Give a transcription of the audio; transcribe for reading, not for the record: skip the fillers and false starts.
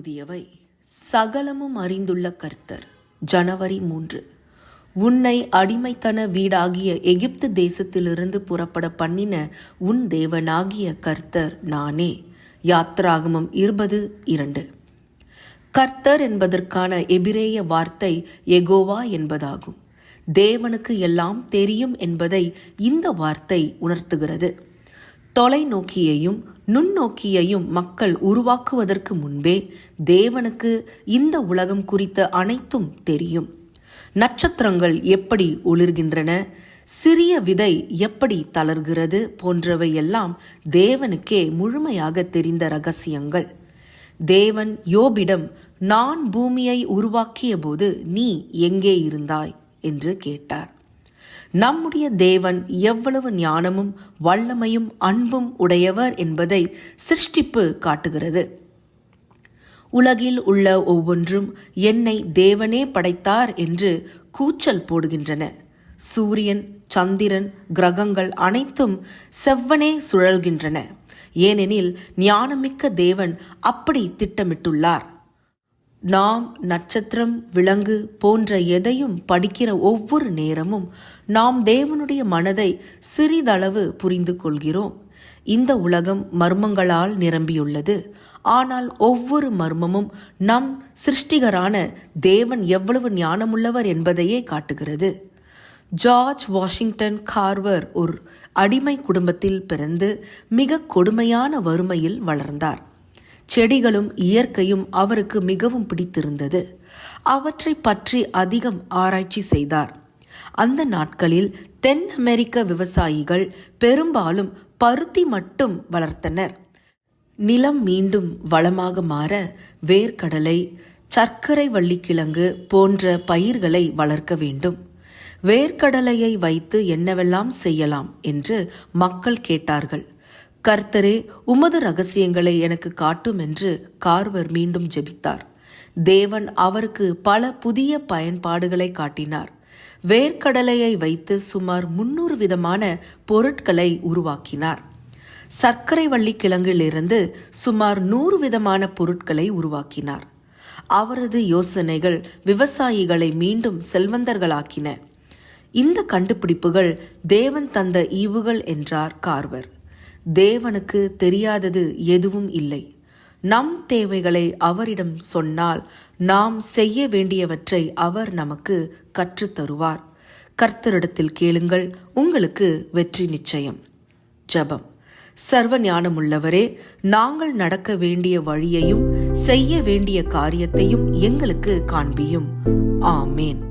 புதியவை சகலமும் அறிந்துள்ள கர்த்தர். ஜனவரி 3. உன்னை அடிமைத்தன வீடாகிய எகிப்து தேசத்திலிருந்து புறப்பட பண்ணின உன் தேவனாகிய கர்த்தர் நானே. யாத்ராகமம் 20:2. கர்த்தர் என்பதற்கான எபிரேய வார்த்தை யெகோவா என்பதாகும். தேவனுக்கு எல்லாம் தெரியும் என்பதை இந்த வார்த்தை உணர்த்துகிறது. தொலைநோக்கியையும் நுண்ணோக்கியையும் மக்கள் உருவாக்குவதற்கு முன்பே தேவனுக்கு இந்த உலகம் குறித்த அனைத்தும் தெரியும். நட்சத்திரங்கள் எப்படி ஒளிர்கின்றன, சிறிய விதை எப்படி தளர்கிறது போன்றவை எல்லாம் தேவனுக்கே முழுமையாக தெரிந்த ரகசியங்கள். தேவன் யோபிடம், நான் பூமியை உருவாக்கிய போது நீ எங்கே இருந்தாய் என்று கேட்டார். நம்முடைய தேவன் எவ்வளவு ஞானமும் வல்லமையும் அன்பும் உடையவர் என்பதை சிருஷ்டிப்பு காட்டுகிறது. உலகில் உள்ள ஒவ்வொன்றும் என்னை தேவனே படைத்தார் என்று கூச்சல் போடுகின்றன. சூரியன், சந்திரன், கிரகங்கள் அனைத்தும் செவ்வனே சுழல்கின்றன. ஏனெனில் ஞானமிக்க தேவன் அப்படி திட்டமிட்டுள்ளார். நாம் நட்சத்திரம், விலங்கு போன்ற எதையும் படிக்கிற ஒவ்வொரு நேரமும் நாம் தேவனுடைய மனதை சிறிதளவு புரிந்து கொள்கிறோம். இந்த உலகம் மர்மங்களால் நிரம்பியுள்ளது. ஆனால் ஒவ்வொரு மர்மமும் நம் சிருஷ்டிகரான தேவன் எவ்வளவு ஞானமுள்ளவர் என்பதையே காட்டுகிறது. ஜார்ஜ் வாஷிங்டன் கார்வர் ஒரு அடிமை குடும்பத்தில் பிறந்து மிக கொடுமையான வறுமையில் வளர்ந்தார். செடிகளும் இயற்கையும் அவருக்கு மிகவும் பிடித்திருந்தது. அவற்றை பற்றி அதிகம் ஆராய்ச்சி செய்தார். அந்த நாட்களில் தென் அமெரிக்க விவசாயிகள் பெரும்பாலும் பருத்தி மட்டும் வளர்த்தனர். நிலம் மீண்டும் வளமாக மாற வேர்க்கடலை, சர்க்கரை வள்ளிக்கிழங்கு போன்ற பயிர்களை வளர்க்க வேண்டும். வேர்க்கடலையை வைத்து என்னவெல்லாம் செய்யலாம் என்று மக்கள் கேட்டார்கள். கர்த்தரே, உமது ரகசியங்களை எனக்கு காட்டும் என்று கார்வர் மீண்டும் ஜெபித்தார். தேவன் அவருக்கு பல புதிய பயன்பாடுகளை காட்டினார். வேர்க்கடலையை வைத்து சுமார் 300 விதமான பொருட்களை உருவாக்கினார். சர்க்கரை வள்ளிக்கிழங்கிலிருந்து சுமார் 100 விதமான பொருட்களை உருவாக்கினார். அவரது யோசனைகள் விவசாயிகளை மீண்டும் செல்வந்தர்களாக்கின. இந்த கண்டுபிடிப்புகள் தேவன் தந்த ஈவுகள் என்றார் கார்வர். தேவனுக்கு தெரியாதது எதுவும் இல்லை. நம் தேவைகளை அவரிடம் சொன்னால் நாம் செய்ய வேண்டியவற்றை அவர் நமக்கு கற்றுத்தருவார். கர்த்தரிடத்தில் கேளுங்கள், உங்களுக்கு வெற்றி நிச்சயம். ஜெபம். சர்வ ஞானமுள்ளவரே, நாங்கள் நடக்க வேண்டிய வழியையும் செய்ய வேண்டிய காரியத்தையும் எங்களுக்கு காண்பியும். ஆமேன்.